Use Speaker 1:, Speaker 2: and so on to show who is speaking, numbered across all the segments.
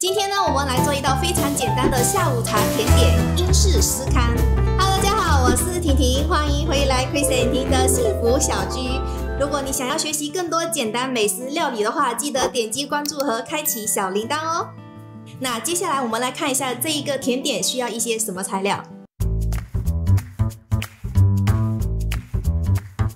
Speaker 1: 今天呢，我们来做一道非常简单的下午茶甜点——英式司康。Hello， 大家好，我是婷婷，欢迎回来 Chris and Ting 的幸福小居。如果你想要学习更多简单美食料理的话，记得点击关注和开启小铃铛哦。那接下来我们来看一下这一个甜点需要一些什么材料。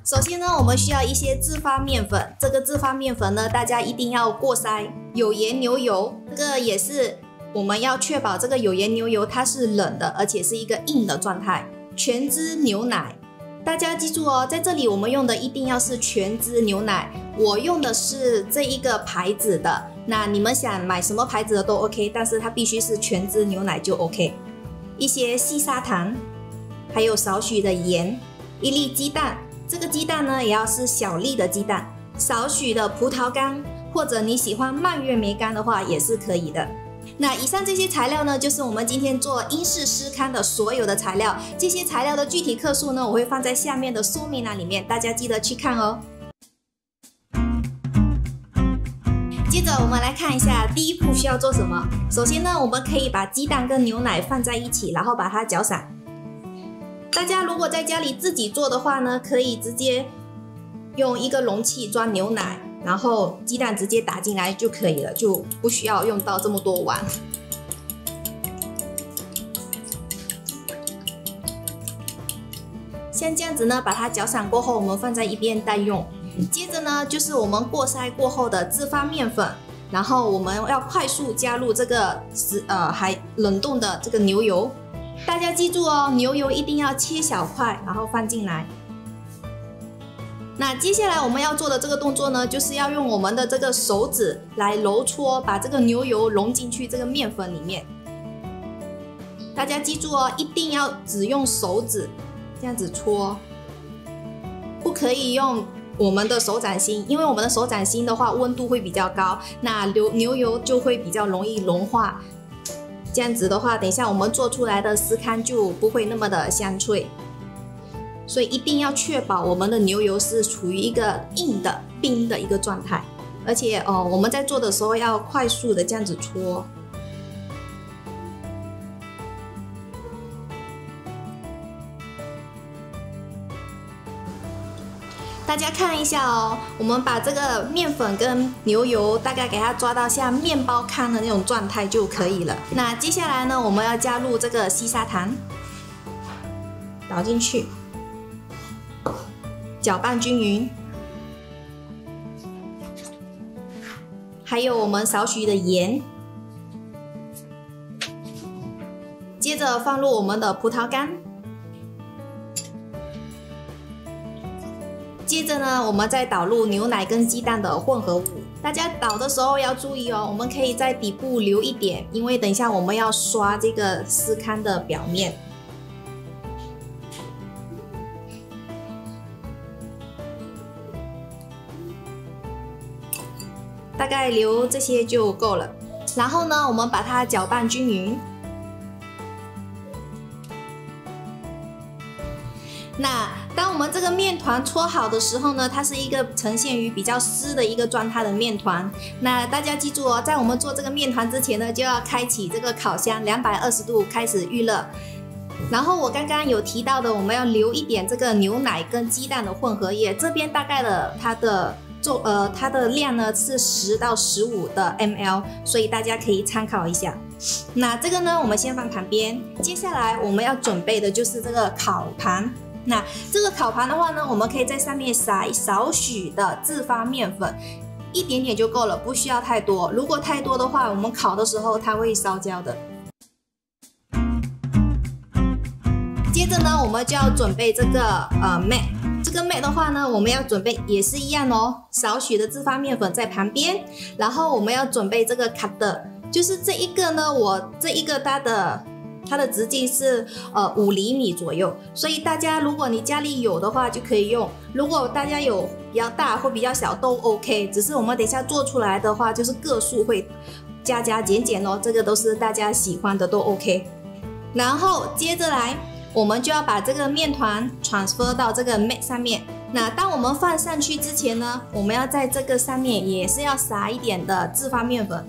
Speaker 1: 首先呢，我们需要一些自发面粉。这个自发面粉呢，大家一定要过筛，有盐牛油。这个也是我们要确保这个有盐牛油它是冷的，而且是一个硬的状态。全脂牛奶，大家记住哦，在这里我们用的一定要是全脂牛奶。我用的是这一个牌子的，那你们想买什么牌子的都 OK， 但是它必须是全脂牛奶就 OK。一些细砂糖，还有少许的盐，一粒鸡蛋。这个鸡蛋呢，也要是小粒的鸡蛋，少许的葡萄干，或者你喜欢蔓越莓干的话也是可以的。那以上这些材料呢，就是我们今天做英式司康的所有的材料。这些材料的具体克数呢，我会放在下面的说明栏里面，大家记得去看哦。接着我们来看一下第一步需要做什么。首先呢，我们可以把鸡蛋跟牛奶放在一起，然后把它搅散。大家如果在家里自己做的话呢，可以直接用一个容器装牛奶，然后鸡蛋直接打进来就可以了，就不需要用到这么多碗。像这样子呢，把它搅散过后，我们放在一边待用。接着呢，就是我们过筛过后的自发面粉，然后我们要快速加入这个还冷冻的这个牛油。大家记住哦，牛油一定要切小块，然后放进来。那接下来我们要做的这个动作呢，就是要用我们的这个手指来揉搓，把这个牛油融进去这个面粉里面。大家记住哦，一定要只用手指这样子搓，不可以用我们的手掌心，因为我们的手掌心的话温度会比较高，那牛油就会比较容易融化。这样子的话，等一下我们做出来的司康就不会那么的香脆，所以一定要确保我们的牛油是处于一个硬的冰的一个状态，而且我们在做的时候要快速的这样子搓。大家看一下哦，我们把这个面粉跟牛油大概给它抓到像面包糠的那种状态就可以了。那接下来呢，我们要加入这个细砂糖，倒进去，搅拌均匀，还有我们少许的盐，接着放入我们的葡萄干。接着呢，我们再倒入牛奶跟鸡蛋的混合物。大家倒的时候要注意哦，我们可以在底部留一点，因为等一下我们要刷这个司康的表面。大概留这些就够了。然后呢，我们把它搅拌均匀。那当我们这个面团搓好的时候呢，它是一个呈现于比较湿的一个状态的面团。那大家记住哦，在我们做这个面团之前呢，就要开启这个烤箱，220度开始预热。然后我刚刚有提到的，我们要留一点这个牛奶跟鸡蛋的混合液，这边大概的它的量呢是10到15的 ml， 所以大家可以参考一下。那这个呢，我们先放旁边。接下来我们要准备的就是这个烤盘。那这个烤盘的话呢，我们可以在上面撒少许的自发面粉，一点点就够了，不需要太多。如果太多的话，我们烤的时候它会烧焦的。接着呢，我们就要准备这个mat。这个mat的话呢，我们要准备也是一样哦，少许的自发面粉在旁边，然后我们要准备这个cutter，就是这一个呢，这一个它的直径是5厘米左右，所以大家如果你家里有的话就可以用，如果大家有比较大或比较小都 OK， 只是我们等一下做出来的话就是个数会加减哦，这个都是大家喜欢的都 OK。然后接着来，我们就要把这个面团 transfer 到这个 mat 上面。那当我们放上去之前呢，我们要在这个上面也是要撒一点的自发面粉。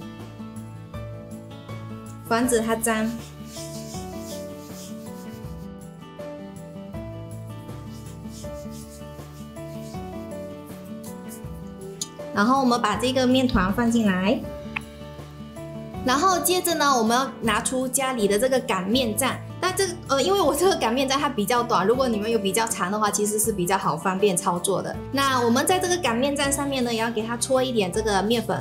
Speaker 1: 防止它粘。然后我们把这个面团放进来，然后接着呢，我们要拿出家里的这个擀面杖。那这个因为我这个擀面杖它比较短，如果你们有比较长的话，其实是比较好方便操作的。那我们在这个擀面杖上面呢，也要给它搓一点这个面粉。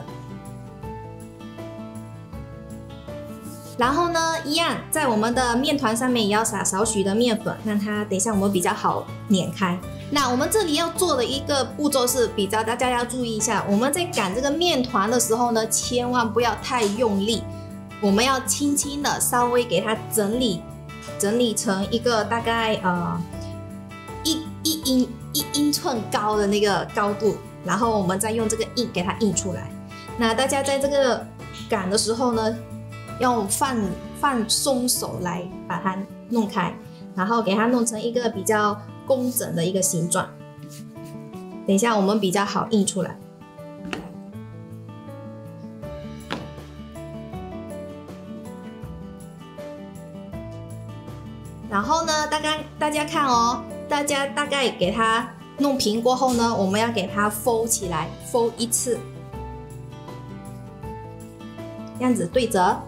Speaker 1: 然后呢，一样在我们的面团上面也要撒少许的面粉，让它等一下我们比较好碾开。那我们这里要做的一个步骤是比较大家要注意一下，我们在擀这个面团的时候呢，千万不要太用力，我们要轻轻的稍微给它整理成一个大概一英寸高的那个高度，然后我们再用这个印给它印出来。那大家在这个擀的时候呢，要放松手来把它弄开，然后给它弄成一个比较工整的一个形状。等一下我们比较好印出来。然后呢，大家看哦，大家大概给它弄平过后呢，我们要给它fold起来，fold一次，这样子对折。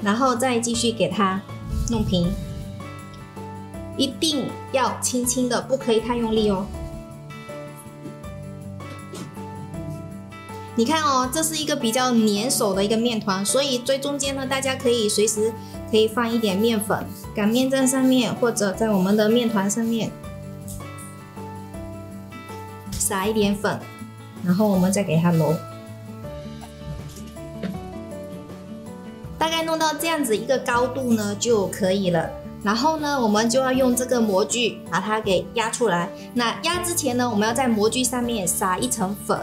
Speaker 1: 然后再继续给它弄平，一定要轻轻的，不可以太用力哦。你看哦，这是一个比较粘手的一个面团，所以最中间呢，大家可以随时可以放一点面粉，擀面杖上面或者在我们的面团上面撒一点粉，然后我们再给它揉。大概弄到这样子一个高度呢就可以了。然后呢，我们就要用这个模具把它给压出来。那压之前呢，我们要在模具上面撒一层粉，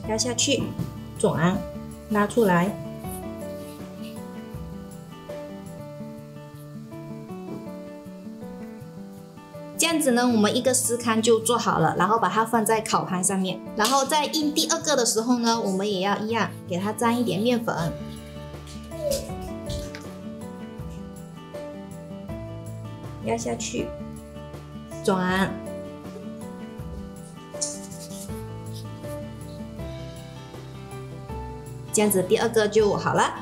Speaker 1: 压下去，转，拉出来。这样子呢，我们一个司康就做好了，然后把它放在烤盘上面。然后在印第二个的时候呢，我们也要一样，给它沾一点面粉，压下去，转，这样子第二个就好了。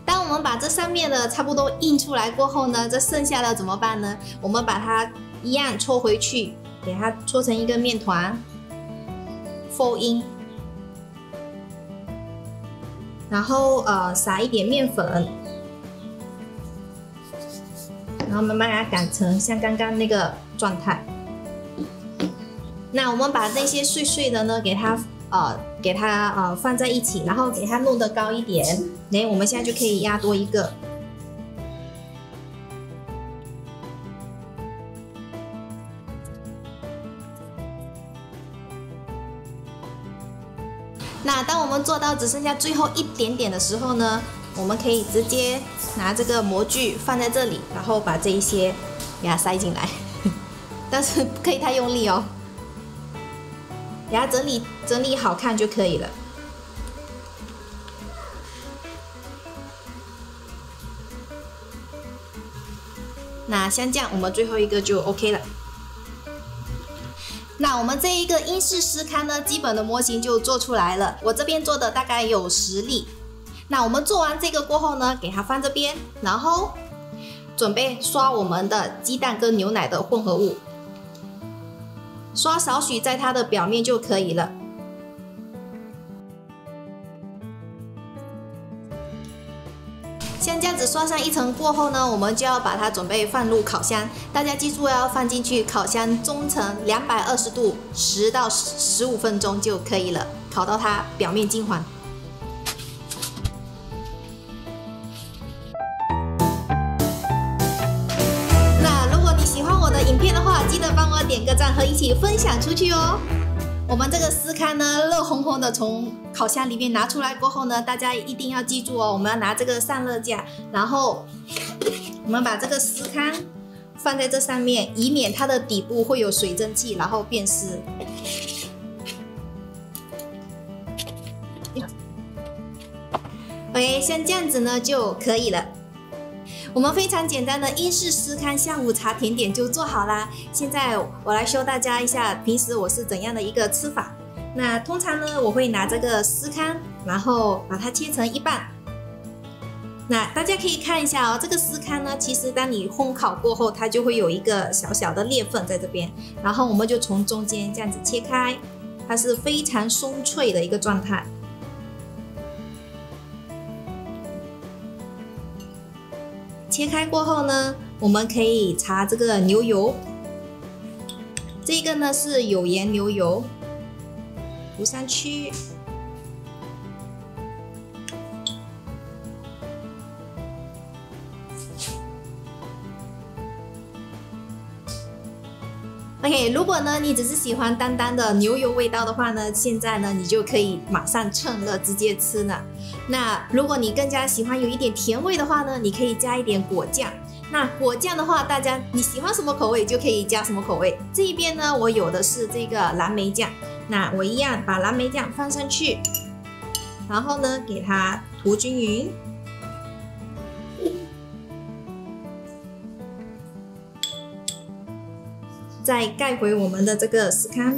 Speaker 1: 当我们把这上面的差不多印出来过后呢，这剩下的怎么办呢？我们把它一样搓回去，给它搓成一个面团，fold in，然后撒一点面粉，然后慢慢给它擀成像刚刚那个状态。那我们把那些碎碎的呢，给它放在一起，然后给它弄得高一点。我们现在就可以压多一个。那当我们做到只剩下最后一点点的时候呢，我们可以直接拿这个模具放在这里，然后把这一些给它塞进来，但是不可以太用力哦，给它整理好看就可以了。那像这样，我们最后一个就 OK 了。那我们这一个英式司康呢，基本的模型就做出来了。我这边做的大概有10粒。那我们做完这个过后呢，给它放这边，然后准备刷我们的鸡蛋跟牛奶的混合物，刷少许在它的表面就可以了。像这样子刷上一层过后呢，我们就要把它准备放入烤箱。大家记住要放进去烤箱中层220度10到15分钟就可以了，烤到它表面金黄。那如果你喜欢我的影片的话，记得帮我点个赞和一起分享出去哦。我们这个司康呢，热烘烘的从烤箱里面拿出来过后呢，大家一定要记住哦，我们要拿这个散热架，然后我们把这个司康放在这上面，以免它的底部会有水蒸气，然后变湿。OK， 像这样子呢就可以了。我们非常简单的英式司康下午茶甜点就做好啦。现在我来教大家一下，平时我是怎样的一个吃法。那通常呢，我会拿这个司康，然后把它切成一半。那大家可以看一下哦，这个司康呢，其实当你烘烤过后，它就会有一个小小的裂缝在这边，然后我们就从中间这样子切开，它是非常松脆的一个状态。切开过后呢，我们可以擦这个牛油，这个呢是有盐牛油，涂上去。OK， 如果呢你只是喜欢单单的牛油味道的话呢，现在呢你就可以马上趁热直接吃了。那如果你更加喜欢有一点甜味的话呢，你可以加一点果酱。那果酱的话，大家你喜欢什么口味就可以加什么口味。这一边呢，我有的是这个蓝莓酱，那我一样把蓝莓酱放上去，然后呢给它涂均匀。再盖回我们的这个司康，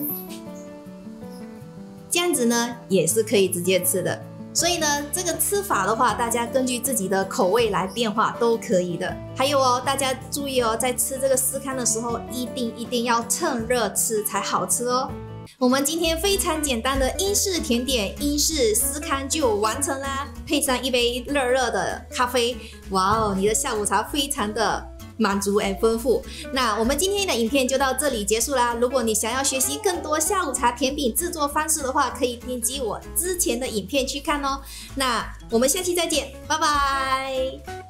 Speaker 1: 这样子呢也是可以直接吃的。所以呢，这个吃法的话，大家根据自己的口味来变化都可以的。还有哦，大家注意哦，在吃这个司康的时候，一定要趁热吃才好吃哦。我们今天非常简单的英式甜点英式司康就完成啦，配上一杯热热的咖啡，哇哦，你的下午茶非常的满足丰富。那我们今天的影片就到这里结束啦。如果你想要学习更多下午茶甜品制作方式的话，可以点击我之前的影片去看哦。那我们下期再见，拜拜。